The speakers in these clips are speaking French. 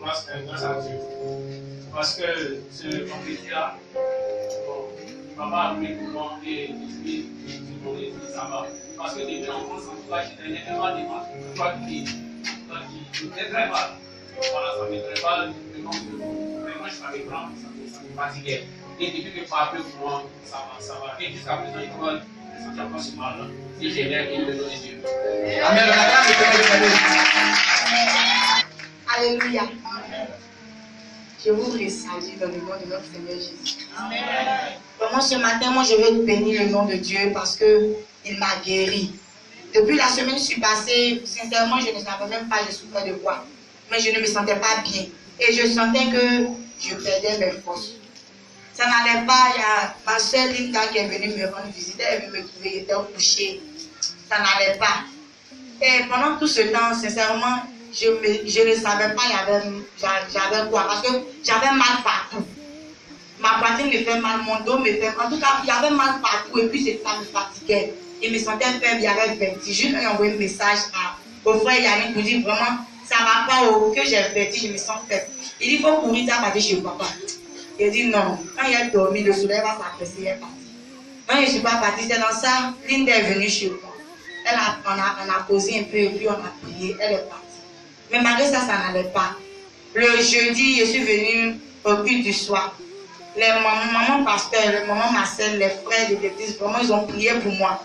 grâce à Dieu. Parce que ce vendredi-là, papa a pris pour moi et ça va. Parce que depuis l'enfance, en tout cas, j'étais tellement démarre. J'étais très mal. Voilà, ça m'était mal. Vraiment, je savais prendre, ça me fatiguait. Et depuis que papa a pris pour moi, ça va. Et jusqu'à présent, je vois, je ne sens pas ce mal-là. Et j'ai l'air qu'il me donne Dieu. Amen. Alléluia. Je vous salue dans le nom de notre Seigneur Jésus. Amen. Vraiment, ce matin, moi, je veux bénir le nom de Dieu parce qu'il m'a guéri. Depuis la semaine qui suis passée, sincèrement, je ne savais même pas, je souffrais de quoi. Mais je ne me sentais pas bien. Et je sentais que je perdais mes forces. Ça n'allait pas. Il y a ma soeur Linda qui est venue me rendre visite. Elle est venue me trouver, elle était couchée. Ça n'allait pas. Et pendant tout ce temps, sincèrement, je ne savais pas j'avais quoi. Parce que j'avais mal partout. Ma poitrine me fait mal, mon dos me fait mal. En tout cas, il y avait mal partout et puis ça me fatiguait. Je me sentais faible, il y avait vertige. Je lui ai envoyé un message au frère Yannick pour dire vraiment, ça ne va pas, que j'ai vertige, je me sens faible. Il dit, il faut courir, ça va dire chez papa. Il dit non. Quand il a dormi, le soleil va s'apprécier, il est parti. Quand je ne suis pas partie, c'est dans ça, Linda est venue chez moi. On a posé un peu et puis on a prié, elle est partie. Mais malgré ça, ça n'allait pas. Le jeudi, je suis venue au culte du soir. Les mamans pasteurs, les mamans Marcel, les frères de l'église, vraiment, ils ont prié pour moi.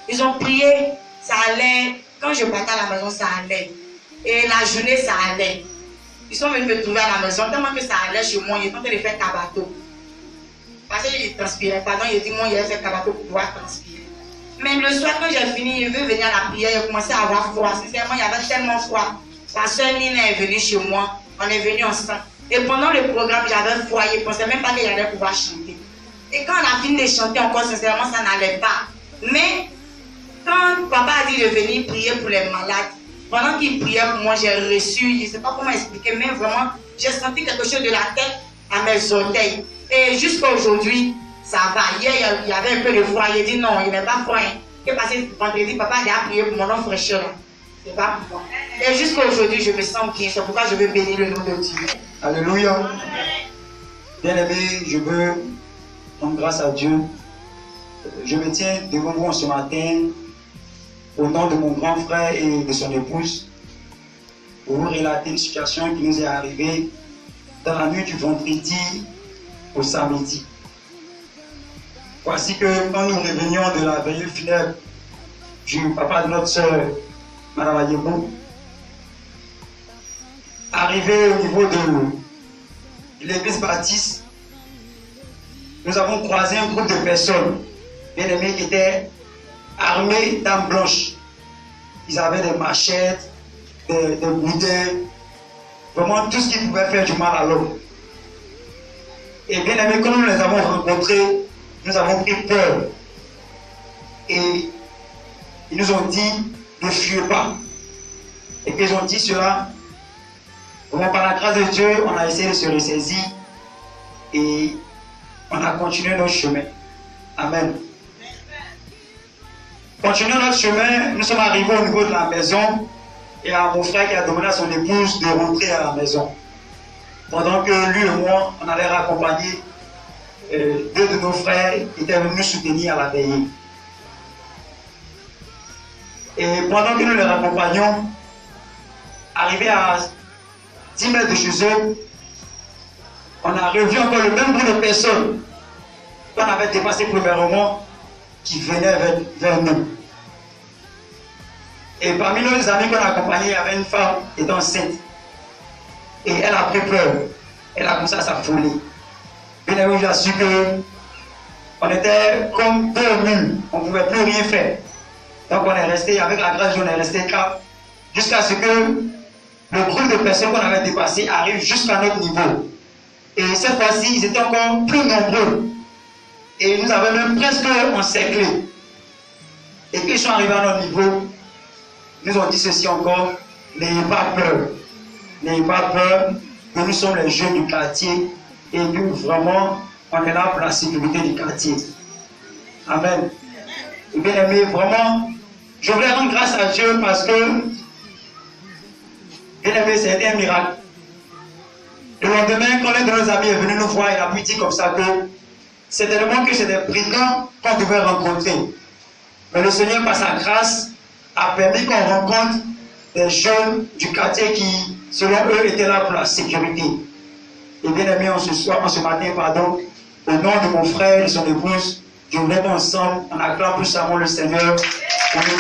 Ils ont prié, ça allait. Quand je partais à la maison, ça allait. Et la journée, ça allait. Ils sont venus me trouver à la maison, tellement que ça allait chez moi, ils ont tenté de faire tabato. Parce que je transpirais, pardon, il dit, moi, il a fait tabato pour pouvoir transpirer. Mais le soir, quand j'ai fini, je veux venir à la prière, j'ai commencé à avoir froid. Sincèrement, il y avait tellement froid. La soeur Nina est venue chez moi, on est venus ensemble. Et pendant le programme, j'avais froid, je ne pensais même pas que j'allais pouvoir chanter. Et quand on a fini de chanter encore, sincèrement, ça n'allait pas. Mais quand papa a dit de venir prier pour les malades, pendant qu'il priait pour moi, j'ai reçu, je ne sais pas comment expliquer, mais vraiment, j'ai senti quelque chose de la tête à mes orteils. Et jusqu'à aujourd'hui, ça va. Hier, il y avait un peu de froid. Il dit non, il n'est pas froid. Que passé vendredi, papa a prié pour mon nom fraîcheur. C'est pas pour moi. Et jusqu'à aujourd'hui, je me sens bien. C'est pourquoi je veux bénir le nom de Dieu. Alléluia. Bien-aimé, je veux rendre grâce à Dieu. Je me tiens devant vous ce matin au nom de mon grand frère et de son épouse pour vous relater une situation qui nous est arrivée dans la nuit du vendredi au samedi. Voici que quand nous revenions de la veillée funèbre du papa de notre soeur, Madame Ayebou, arrivé au niveau de l'église baptiste, nous avons croisé un groupe de personnes, bien aimés, qui étaient armés d'armes blanches. Ils avaient des machettes, des boudins, vraiment tout ce qui pouvait faire du mal à l'homme. Et bien aimés, quand nous les avons rencontrés, nous avons pris peur. Et ils nous ont dit, ne fuyez pas. Et qu'ils ont dit cela, vraiment par la grâce de Dieu, on a essayé de se ressaisir et on a continué notre chemin. Amen. Continuons notre chemin, nous sommes arrivés au niveau de la maison et à mon frère qui a demandé à son épouse de rentrer à la maison. Pendant que lui et moi, on allait raccompagner deux de nos frères qui étaient venus nous soutenir à la veillée. Et pendant que nous les raccompagnons, arrivé à 10 mètres de chez eux, on a revu encore le même groupe de personnes qu'on avait dépassé premièrement qui venaient vers nous. Et parmi nos amis qu'on a accompagnés, il y avait une femme qui était enceinte. Et elle a pris peur. Elle a commencé à s'affoler. Bien évidemment, j'ai su qu'on était comme deux murs. On ne pouvait plus rien faire. Donc on est resté, avec la grâce de Dieu, on est resté calme. Jusqu'à ce que le groupe de personnes qu'on avait dépassé arrive jusqu'à notre niveau. Et cette fois-ci, ils étaient encore plus nombreux. Et nous avons même presque encerclé. Et puis ils sont arrivés à notre niveau. Ils nous ont dit ceci encore, n'ayez pas peur. N'ayez pas peur, que nous sommes les jeunes du quartier et que vraiment, on est là pour la sécurité du quartier. Amen. Et bien aimé, vraiment, je voulais rendre grâce à Dieu parce que, bien aimé, c'était un miracle. Le lendemain, quand l'un de nos amis est venu nous voir, il a pu dire comme ça que certainement que c'est des brigands qu'on devait rencontrer. Mais le Seigneur, par sa grâce, a permis qu'on rencontre des jeunes du quartier qui, selon eux, étaient là pour la sécurité. Et bien aimé, en ce matin, pardon, au nom de mon frère et de son épouse, je voulais ensemble, on acclame puissamment le Seigneur. Pour nous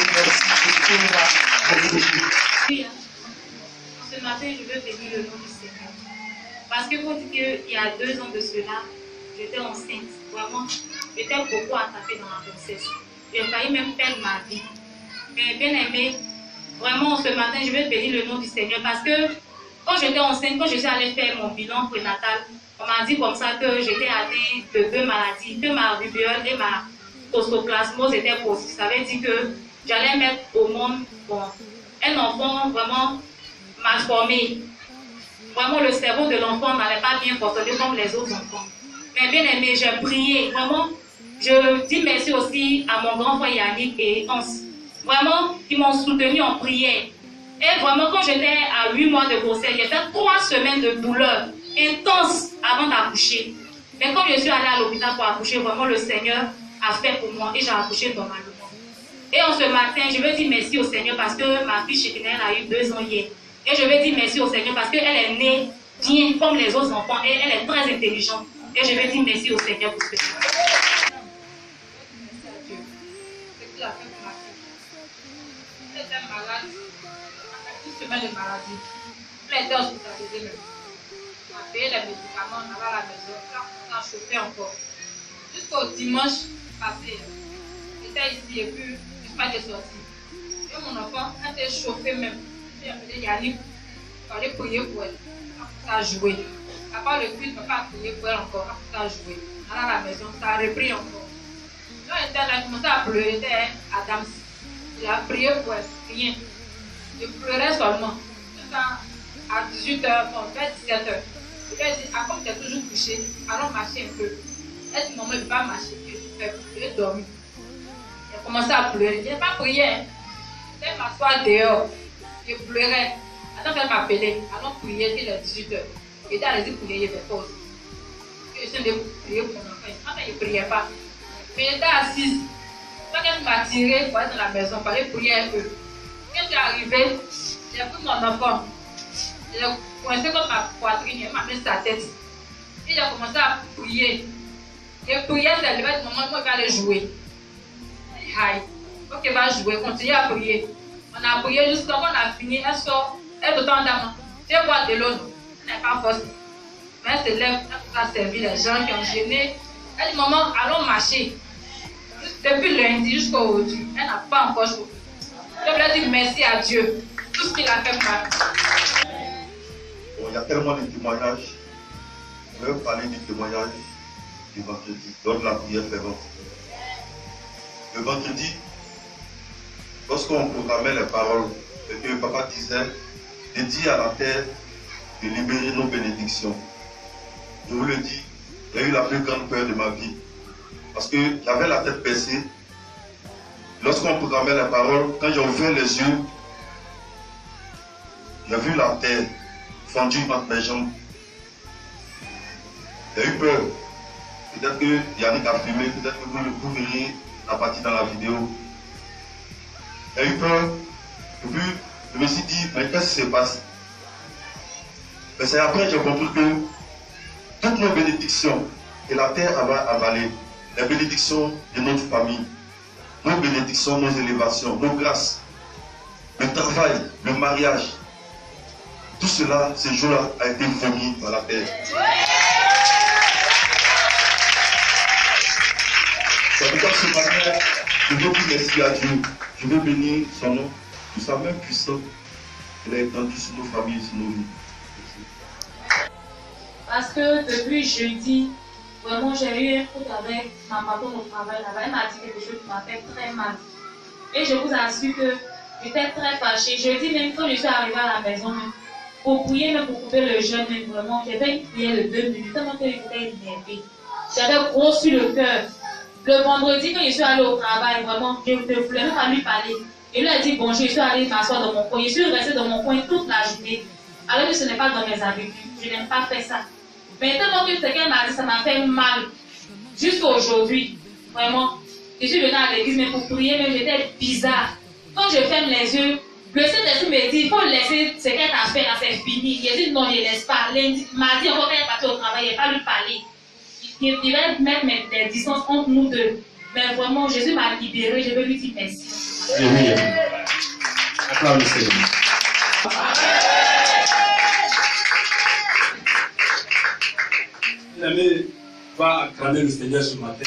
ce matin, je veux bénir le nom du Seigneur. Parce que vous dites qu'il y a 2 ans de cela, j'étais enceinte. Vraiment, j'étais beaucoup attaquée dans la grossesse. J'ai failli même perdre ma vie. Mais bien aimé, vraiment ce matin, je veux bénir le nom du Seigneur. Parce que quand j'étais enceinte, quand je suis allée faire mon bilan prénatal, on m'a dit comme ça que j'étais atteinte de 2 maladies, que ma rubéole et ma toxoplasmose étaient positifs. Ça veut dire que j'allais mettre au monde un enfant vraiment mal formé. Vraiment, le cerveau de l'enfant n'allait pas bien fonctionner comme les autres enfants. Mais bien aimé, j'ai prié. Vraiment, je dis merci aussi à mon grand frère Yannick et Hans. Vraiment, ils m'ont soutenu en prière. Et vraiment, quand j'étais à 8 mois de grossesse, j'ai fait 3 semaines de douleur intense avant d'accoucher. Mais quand je suis allée à l'hôpital pour accoucher, vraiment, le Seigneur a fait pour moi et j'ai accouché normalement. Et en ce matin, je veux dire merci au Seigneur parce que ma fille Chétinelle a eu 2 ans hier. Et je veux dire merci au Seigneur parce qu'elle est née bien comme les autres enfants et elle est très intelligente. Et je veux dire merci au Seigneur pour ce que elle était malade, elle a 1 semaine de maladie. Elle était hospitalisée même. On a payé les médicaments, on allait à la maison, on a chauffé encore. Jusqu'au dimanche passé, j'étais ici et puis je suis pas sortie. Et mon enfant, quand elle était chauffée même, j'ai appelé Yannick, il fallait prier pour elle. Elle a joué. À part le culte, on ne peut pas prier pour elle encore, elle a joué. Elle est à la maison, ça a repris encore. Quand elle était là, elle commençait à pleurer, elle était à Dams. Il a prié pour elle, rien. Je pleurais seulement. À 18h, bon, vers 17h. Je lui ai dit, ah, comme tu es toujours couché, allons marcher un peu. Elle dit, maman, je ne vais pas marcher, je vais dormir. Elle a commencé à pleurer. Je n'ai pas prié. Elle m'assoit dehors. Je pleurais. Attends qu'elle m'appelait. Allons prier, il est 18h. J'étais allée prier, je vais pause. Je suis de prier pour mon enfant. Quand je ne priais pas. Mais j'étais assise. Quand elle m'a tiré pour aller dans la maison, il fallait prier un peu. Quand je suis arrivée, j'ai pris mon enfant. J'ai coincé comme ma poitrine, elle m'a mis sa tête. Et j'ai commencé à prier. J'ai prié, elle s'est levée, maman, moi, je vais aller jouer. Aïe. Ok, va jouer, continue à prier. On a prié jusqu'à quand on a fini, elle sort, elle est autant d'âme. Tu sais quoi de l'eau, elle n'est pas force. Mais elle se lève, elle a servi les gens qui ont gêné. Elle dit, maman, allons marcher. Depuis lundi jusqu'à aujourd'hui, elle n'a pas encore joué. Je voulais dire merci à Dieu. Tout ce qu'il a fait pour moi. Bon, il y a tellement de témoignages. Je vais vous parler du témoignage du vendredi, lors de la prière fervente. Le vendredi, lorsqu'on programmait les paroles, et que papa disait de dire à la terre de libérer nos bénédictions. Je vous le dis, il y a eu la plus grande peur de ma vie. Parce que j'avais la tête baissée. Lorsqu'on programmait les paroles, quand j'ai ouvert les yeux, j'ai vu la terre fendue entre mes jambes. J'ai eu peur. Peut-être que Yannick a filmé, peut-être que vous verrez la partie dans la vidéo. J'ai eu peur. Et puis, je me suis dit, mais qu'est-ce qui se passe? Mais c'est après que j'ai compris que toutes nos bénédictions, et la terre va avaler. Les bénédictions de notre famille, nos bénédictions, nos élévations, nos grâces, le travail, le mariage, tout cela, ce jour-là, a été vomi dans la terre. C'est pourquoi ce matin, je veux dire merci à Dieu. Je veux bénir son nom, de sa main puissante. Il a étendu sur nos familles, sur nos vies. Parce que depuis jeudi, vraiment, j'ai eu un coup avec ma patronne au travail là-bas. Elle m'a dit quelque chose qui m'a fait très mal. Et je vous assure que j'étais très fâchée. Je dis même quand je suis arrivée à la maison, même, pour prier, même pour couper le jeûne, même vraiment, j'ai fait une prière de 2 minutes, tellement que j'étais énervée. J'avais gros sur le cœur. Le vendredi, quand je suis allée au travail, vraiment, je ne voulais même pas lui parler. Et lui a dit bonjour, je suis allée m'asseoir dans mon coin. Je suis restée dans mon coin toute la journée. Alors que ce n'est pas dans mes habitudes. Je n'aime pas faire ça. Mais tellement que ce qu'elle m'a dit, ça m'a fait mal. Jusqu'à aujourd'hui. Vraiment. Je suis venue à l'église, mais pour prier, même j'étais bizarre. Quand je ferme les yeux, le Saint-Esprit me dit, il faut laisser ce qu'elle t'a fait là, c'est fini. J'ai dit non, je ne laisse pas. Lundi, mardi, encore quand elle est partie au travail, il n'a pas lui parler. Il devait mettre des distances entre nous deux. Mais vraiment, Jésus m'a libéré, je veux lui dire merci. Alléluia. Acclame le Seigneur. Bien-aimé, va acclamer le Seigneur ce matin.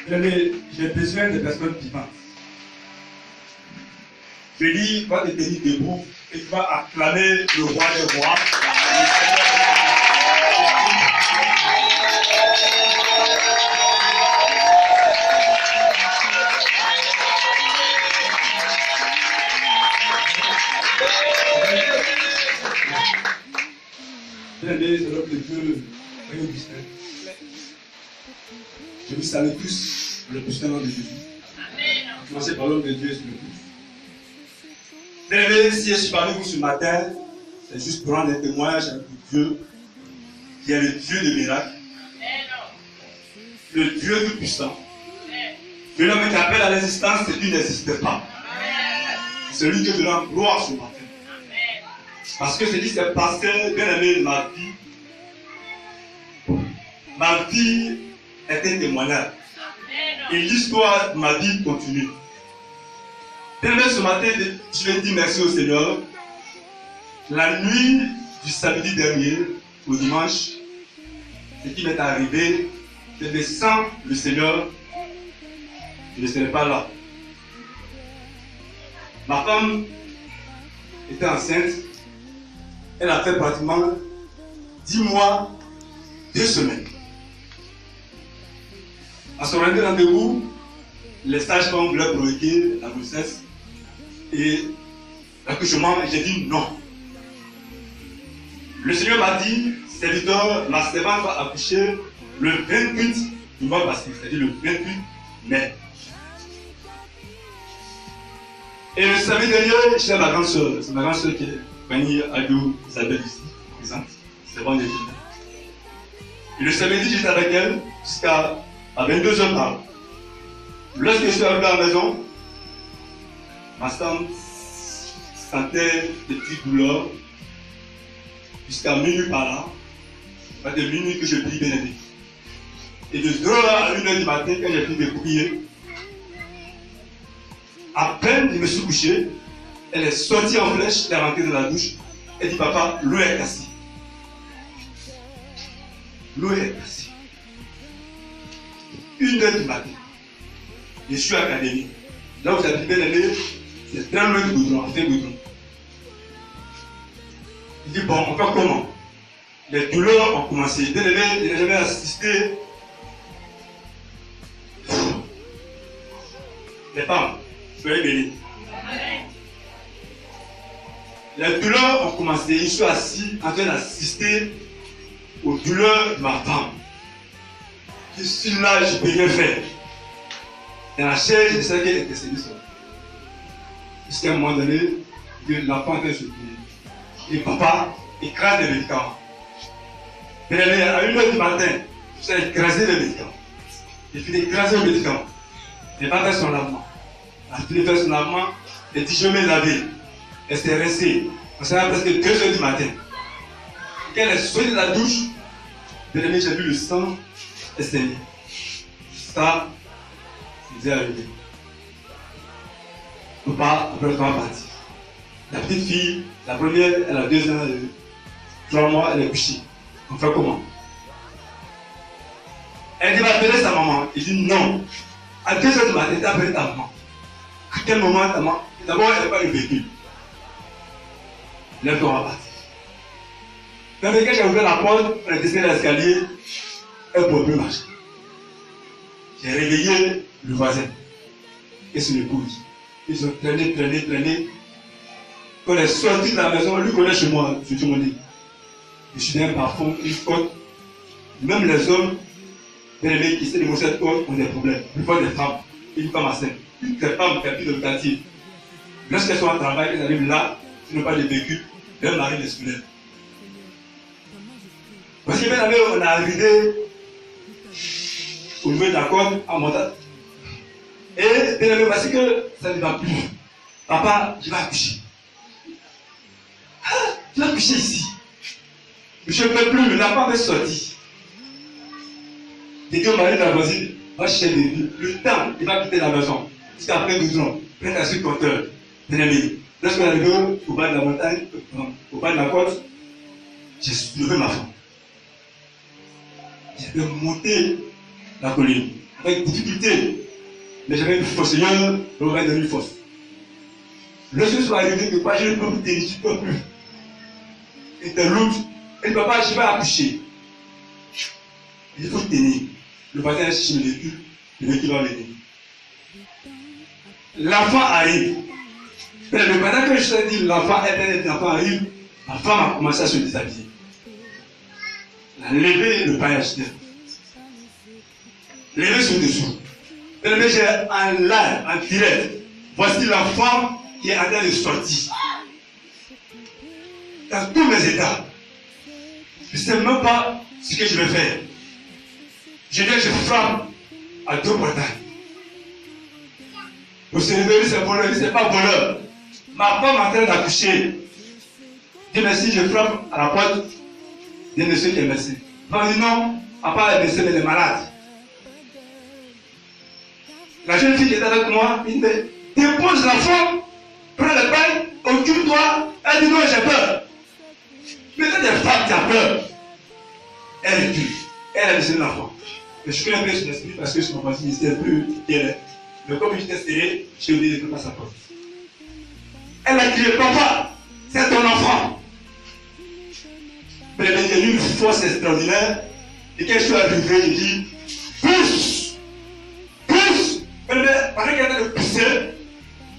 Bien-aimé, j'ai besoin de personnes vivantes. Je dis, va te tenir debout et tu vas acclamer le roi des rois. Bien-aimé, c'est notre Dieu, Père Augustin. Je vous salue tous le puissant nom de Jésus. Commencez par l'homme de Dieu sur le plus. Bien-aimé, si je suis parmi vous ce matin, c'est juste pour rendre un témoignage à Dieu, qui est le Dieu de miracles, le Dieu tout-puissant. Que l'homme qui appelle à l'existence, c'est qu'il n'existe pas. C'est celui qui donnera gloire ce matin. Parce que ce qui s'est passé, bien-aimé, de ma vie est un témoignage. Et l'histoire de ma vie continue. Bien-aimé, ce matin, je vais dire merci au Seigneur. La nuit du samedi dernier au dimanche, ce qui m'est arrivé, c'est que sans le Seigneur, je ne serais pas là. Ma femme était enceinte. Elle a fait pratiquement 10 mois, 2 semaines. À son dernier rendez-vous, les sages-femmes voulaient provoquer la grossesse et l'accouchement, j'ai dit non. Le Seigneur m'a dit, serviteur, ma servante va accoucher le 28 du mois passé, c'est-à-dire le 28 mai. Et le samedi dernier, j'ai ma grande soeur, c'est ma grande soeur qui est Fanny Adou Isabelle ici, présente, c'est bon. Et le samedi, j'étais avec elle jusqu'à 22h par. Lorsque je suis arrivé à la maison, ma femme sentait des petites douleurs jusqu'à minuit par là. Pas de minuit que je prie bien aimé. Et de 2h à 1h du matin, quand j'ai fini de prier, à peine je me suis couché, elle est sortie en flèche, elle est rentrée dans la douche, elle dit papa, l'eau est cassée. L'eau est cassée. 1h du matin. Je suis à l'académie. Là où j'habite bien aimé, c'est très loin du goudron, c'est goudron. Il dit bon, encore comment? Les douleurs ont commencé. Bien aimé, je n'ai jamais assisté. Les femmes, soyez bénis. Les douleurs ont commencé. Je suis assis en train d'assister aux douleurs de ma femme. Je suis là, je ne peux rien faire. Dans la chaise, je sais qu'elle était décédée. Jusqu'à un moment donné, l'enfant était choqué. Et papa écrase les médicaments. Mais à 1h du matin, j'ai écrasé les médicaments. J'ai fini d'écraser les médicaments. Elle n'a pas fait son lavement. Elle a fini de faire son lavement. Elle dit je vais me laver. Elle s'est restée. On s'est presque 2h du matin. Quand elle est sortie de la douche, j'ai vu le sang saigner. Ça, c'est arrivé. Papa, après le temps parti. La petite fille, la première, elle a 2 ans, 3 mois, elle est couchée. On fait comment? Elle dit, va appeler sa maman. Il dit non. À 2h du matin, tu as appelé ta maman. À quel moment ta maman? D'abord, elle n'est pas le véhicule. Elle doit partir. Quand j'ai ouvert la porte, elle est descendue l'escalier, elle ne pouvait plus marcher. J'ai réveillé le voisin et son épouse. Ils ont traîné. Quand elle est sortie de la maison, lui connaît chez moi, sur tout mon lit. Je suis dans un parfum, une côte, Même les hommes, bien aimés, qui se démontrent ont des problèmes. Plus fort des femmes, une femme enceinte. Toutes les femmes qui habitent dans le quartier, lorsqu'elles sont en travail, elles arrivent là, qui n'ont pas de véhicule, leur mari les soulève. Parce que bien aimé, on est arrivé au niveau de la corde en montagne. Et bien aimé, parce que ça ne va plus. Papa, je vais accoucher. Ah, je vais accoucher ici. Je ne peux plus, la femme est sortie. Et que Marie de la voisine va chercher le temps, il va quitter la maison. Jusqu'après 12 ans, près d'un sucre compteur. Bien aimé, lorsqu'on est arrivé au bas de la montagne, au bas de la côte, j'ai soulevé ma femme. J'ai monté la colline avec difficulté. Mais j'avais une force, Seigneur, on m'aurait donné une force. Lorsque je suis arrivé, que je ne peux plus tenir, je ne peux plus. Et t'es lourd. Et papa, je vais accoucher. Il faut tenir. Le voisin est cherché le véhicule va l'aider. L'enfant arrive. Mais le matin que je t'ai dit, l'enfant arrive, ma femme a commencé à se déshabiller. Elle a levé le paillage d'elle. Levé sur dessous. Mais j'ai un live, en direct. Voici l'enfant qui est en train de sortir. Dans tous mes états. Je ne sais même pas ce que je vais faire. Je viens, je frappe à 2 portails. Vous savez, c'est voleur, c'est pas voleur. Ma femme est en train d'accoucher. Dieu merci, je frappe à la porte d'un monsieur qui est médecin. On dit non, à part le médecin, elle est malade. La jeune fille qui était avec moi, il me dit, dépose l'enfant, prends le bain, occupe-toi. Elle dit non, j'ai peur. Mais quand des femmes qui ont peur, elle recule. Elle a laissé l'enfant. Mais je connais un peu son esprit parce que je m'en voisin ici un peu qu'elle. Mais comme j'étais serré, j'ai oublié de faire sa porte. Elle a crié, papa, c'est ton enfant. Mais il y a eu une force extraordinaire. Et quand je suis arrivé, j'ai dit, pousse, pousse. Mais pendant qu'elle était de pousser,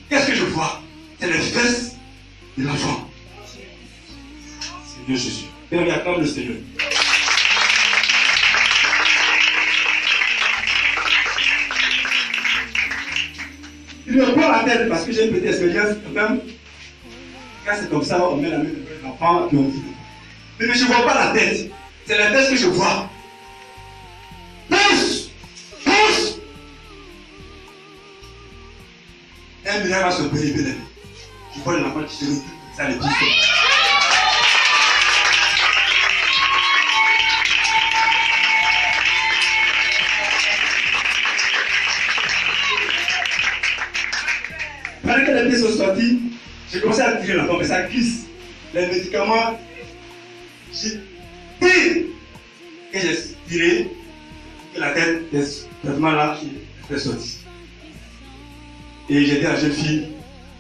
qu'est-ce que je vois? C'est les fesses de l'enfant. Seigneur Jésus. Et on acclame le Seigneur. Il me prend la tête parce que j'ai une petite expérience. Même quand c'est comme ça, on met la main de l'enfant et on dit. Mais je ne vois pas la tête. C'est la tête que je vois. Pousse! Pousse! Un miracle va se opérer. Je vois l'enfant qui se retrouve. Ça le dit. Pendant que les pieds sont sortis, j'ai commencé à tirer l'enfant, mais ça glisse. Les médicaments, j'ai tiré. Et j'ai tiré, et la tête est vraiment là, qui est sortie. Et j'ai dit à la jeune fille,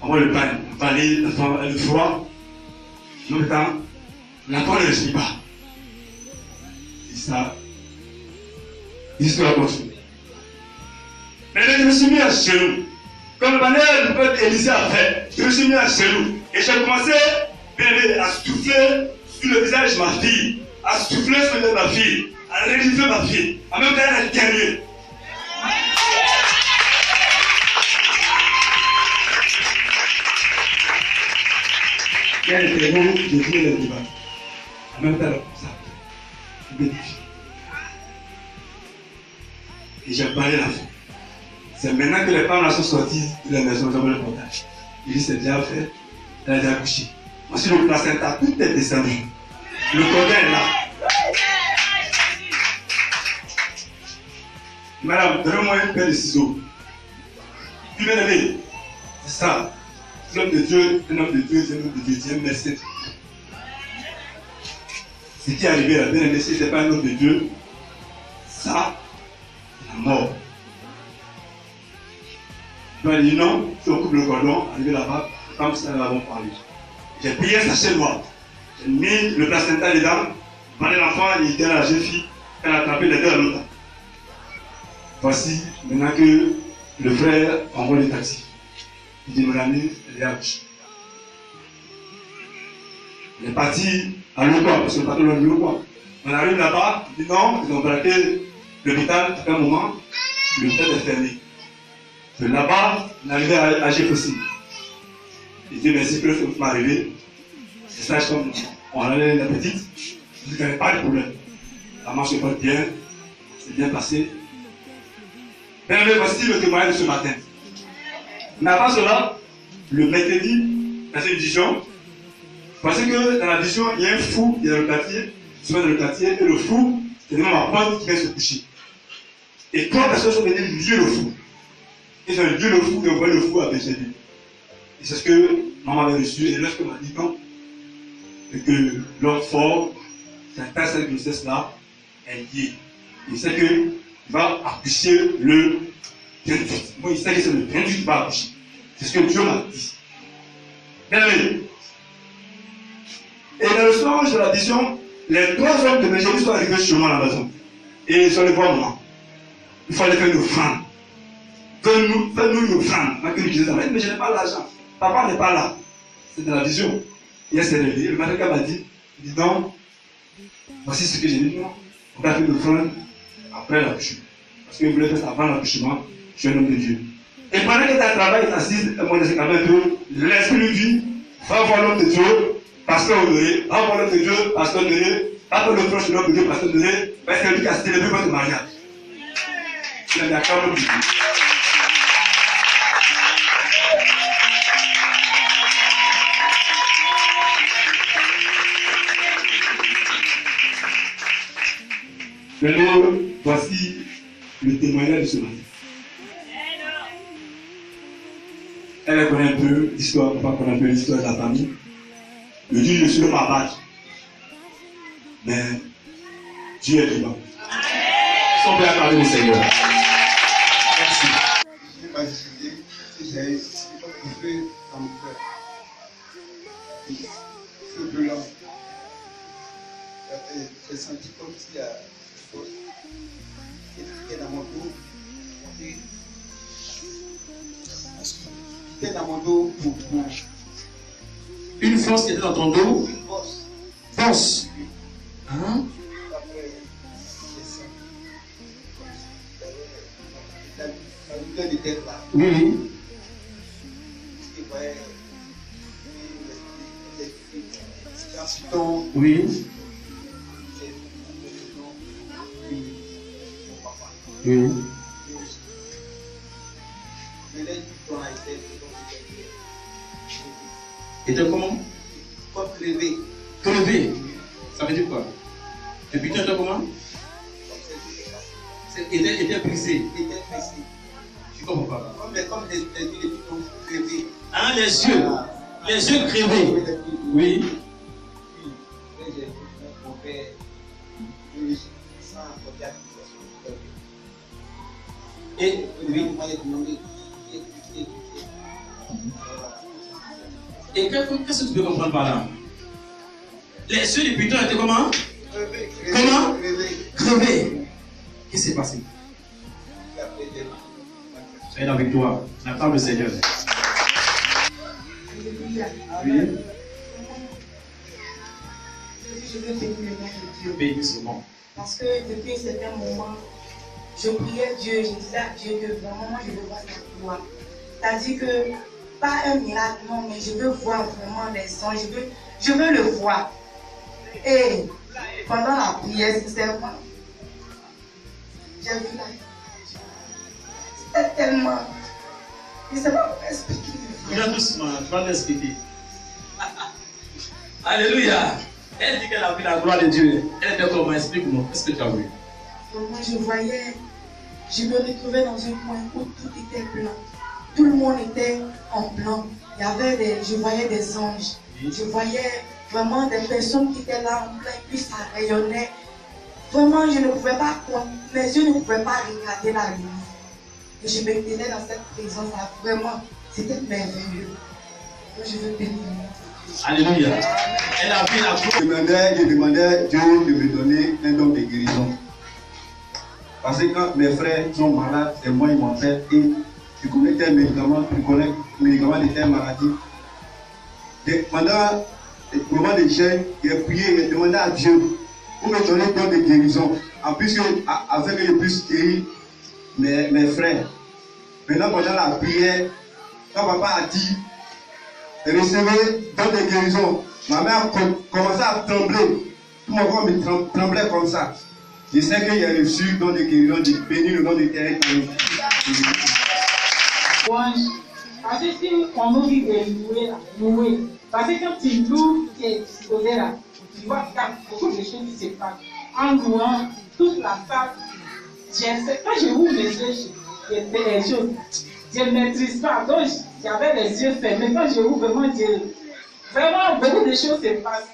envoie le pain, l'enfant a le froid. En même temps, l'enfant ne respire pas. Et ça, l'histoire continue. Mais je me suis mis à genoux. Comme le peuple Élisée a fait, je me suis mis à genoux. Et j'ai commencé à souffler sur le visage de ma fille, à souffler sur le visage de ma fille, à réaliser ma fille. En même temps, elle est guérie. Elle était beau, je voulais le débat. En même temps, elle a comme ça. Je bénifie. Et j'ai parlé la fille. C'est maintenant que les femmes sont sorties de la maison, j'avais le portage. Il dit c'est déjà fait, elle a déjà accouché. Ensuite le placenta, tout est descendu. Le cordon est là. Madame, donnez-moi une paire de ciseaux. Puis bien aimé, c'est ça. L'homme de Dieu, un homme de Dieu, c'est un homme de Dieu, c'est un merci. Ce qui est arrivé là, bien aimé, si ce n'est pas un homme de Dieu, ça, c'est la mort. Il m'a dit non, si on coupe le cordon, arrivé là-bas, comme ça, nous l'avons parlé. J'ai payé un sachet noir. J'ai mis le placenta dedans. Pendant l'enfant, il était à la jeune fille, elle a attrapé les deux à l'autre. Voici, maintenant que le frère envoie le taxi. Il dit, mon ami, elle est à gauche. Il est parti à Lokwa, parce que le patron est à Lokwa. On arrive là-bas, on dit non, ils ont braqué l'hôpital depuis un moment, l'hôpital est fermé. De là-bas, on est arrivé à Géfossine. Et Dieu merci que le feu m'est arrivé. Et ça, comme on allait la petite, il n'y avait pas de problème. La marche pas bien, c'est bien passé. Mais voici le témoignage de ce matin. Mais avant cela, le mercredi, dans une vision, parce que dans la vision, il y a un fou qui est dans le quartier, souvent dans le quartier, et le fou, c'est devant ma porte qui vient se coucher. Et 3 personnes sont venues lier le fou. Ils ont lié le fou et on voit le fou avec Jésus. Et c'est ce que maman avait reçu, et lorsqu'elle m'a dit non, et que l'homme fort, c'est un cette grossesse-là, est lié. Il sait qu'il va accoucher le 28. Moi, il sait que c'est le 28 qui va accoucher. C'est ce que Dieu m'a dit. Bien aimé. Et dans le songe de la vision, les 3 hommes de Benjamin sont arrivés sur moi à la maison. Et ils sont allés voir moi. Il fallait faire une offrande. Fais-nous une offrande. Mais je n'ai pas l'argent. Papa n'est pas là. C'est dans la vision. Et elle s'est réveillée. Le matin, m'a dit, il dit non, voici ce que j'ai dit. On va faire une offrande après l'accouchement. Parce qu'il voulait faire ça avant l'accouchement. Je suis un homme de Dieu. Et pendant que tu as travaillé, tu es assise, moi je sais quand même que l'esprit lui dit, va voir l'homme de Dieu, pasteur honoré, va voir l'homme de Dieu, pasteur honoré, va voir le proche de l'homme de Dieu, pasteur honoré, parce que c'est lui qui a célébré votre mariage. C'est d'accord l'homme de Dieu. Maintenant, voici le témoignage de ce matin. Elle connaît un peu l'histoire, papa connaît un peu l'histoire de la famille. Le Dieu, je suis le papa. Mais Dieu est vivant. Son père a parlé au Seigneur. Merci. Je n'ai pas discuté, j'ai fait dans mon cœur. Ce blanc, j'ai senti comme s'il y a quelque chose qui était dans mon dos. Qui était dans mon dos pour une force qui était dans ton dos. une bosse. Force. Hein? Après, j'ai senti la douleur de tête là. Oui, oui. Je voyais les Oui. Oui. Était comment? Comme crevé. Crevé. Ça veut dire quoi? Le butin était comment? Était brisé. Était pressé. Je comprends pas. Comme les yeux sont crevés. Ah, les yeux. Les yeux crevés. Oui. Puis, j'ai mon père, sans apporter accusation. Et Oui, moi j'ai demandé. Et qu'est-ce que tu peux comprendre par là? Les yeux du butin étaient comment? Crevé. Comment? Crevé. Crevés. Qu'est-ce qui s'est passé? Et après, j'ai Soyez la victoire. La parole du Seigneur. Alléluia. Oui. Je veux bénir le nom de Dieu. Bénis ce nom. Parce que depuis un certain moment, je priais Dieu, je disais à Dieu que vraiment moi je veux voir sa gloire. C'est-à-dire que, pas un miracle, non, mais je veux voir vraiment les anges, je veux le voir. Et pendant la prière, sincèrement, j'ai vu la c'était tellement. Je ne sais pas comment expliquer. Regarde doucement, tu vas m'expliquer. Alléluia. Elle dit qu'elle a vu la gloire de Dieu. Elle était comment? Explique-moi. Qu'est-ce que tu as vu? Donc moi je voyais, je me retrouvais dans un coin où tout était blanc. Tout le monde était en blanc. Il y avait je voyais des anges. Je voyais vraiment des personnes qui étaient là en plein, puis ça rayonnait. Vraiment, je ne pouvais pas, mes yeux ne pouvaient pas regarder la lumière. Et je me tenais dans cette présence-là. Vraiment, c'était merveilleux. Donc je veux bénir le nom de Dieu. Alléluia. Elle a vu la gloire. Je demandais Dieu de me donner un don de guérison. Parce que quand mes frères sont malades, c'est moi qui m'en fait et je connais tel médicament, je connais le médicament de telle maladie. Pendant le moment de jeûne, j'ai prié et demandé à Dieu pour me donner don de guérison, en plus que, afin que je puisse guérir mes frères. Maintenant, pendant la prière, quand papa a dit recevez don de guérison, ma mère a commencé à trembler. Tout mon corps me tremblait comme ça. Je sais qu'il y a reçu don de guérison, de bénir le nom de Terre. Parce que si on nous dit de louer, parce que quand tu loues, tu es exposé là, tu vois qu'il y a beaucoup de choses qui se passent. En louant, toute la salle, quand je ouvre mes yeux, des choses, je ne maîtrise pas. Donc j'avais les yeux fermés. Quand je ouvre vraiment beaucoup de choses se passent.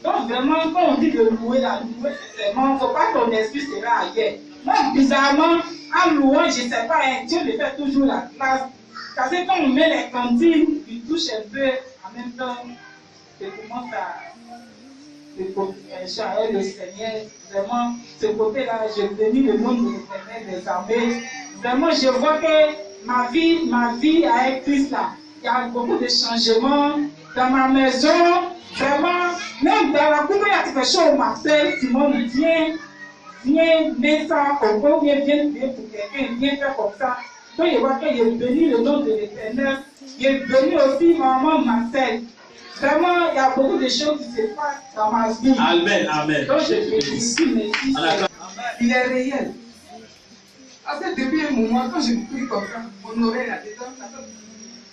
Donc vraiment, quand on dit de louer, la louer, c'est vraiment, il ne faut pas qu'on esprit sera ailleurs. Moi, bizarrement, en louant, je ne sais pas, Dieu me fait toujours la classe. Parce que quand on met les cantines, il touche un peu, en même temps, je commence à charrer le Seigneur. Vraiment, ce côté-là, je bénis le nom de l'Éternel des armées. Vraiment, je vois que ma vie avec Christ là, il y a beaucoup de changements dans ma maison. Vraiment, même dans la cour, il y a quelque chose, on m'appelle, Simone, viens mettre ça au corps, viens pour quelqu'un, viens faire comme ça. Donc, je vois que j'ai béni le nom de l'Éternel. J'ai béni aussi maman Marcel. Vraiment, il y a beaucoup de choses qui se passent dans ma vie. Amen, amen. Donc, je félicite mes fils. Il est réel. Parce que depuis un moment, quand je prie comme ça, mon oreille là-dedans, ça fait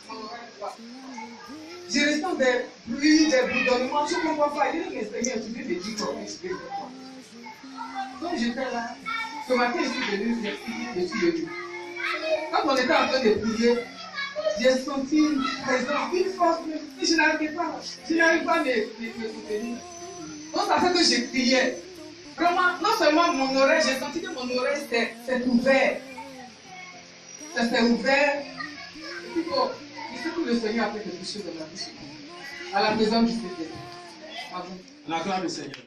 mon oreille droite. Je ressens des bruits, des bourdonnements, je ne comprends pas. Il dit que Seigneur, tu peux me dire comment expliquer pourquoi. Donc j'étais là, ce matin je suis venu, je suis venu. Quand on était en train de prier, j'ai senti une présence, une force, mais je n'arrivais pas à me soutenir. Donc ça fait que j'ai prié. Vraiment, non seulement mon oreille, j'ai senti que mon oreille s'est ouverte. Ça s'est ouvert. Et puis bon, il sait que le Seigneur a fait quelque chose dans ma vie. À la maison du Seigneur. On acclame le Seigneur.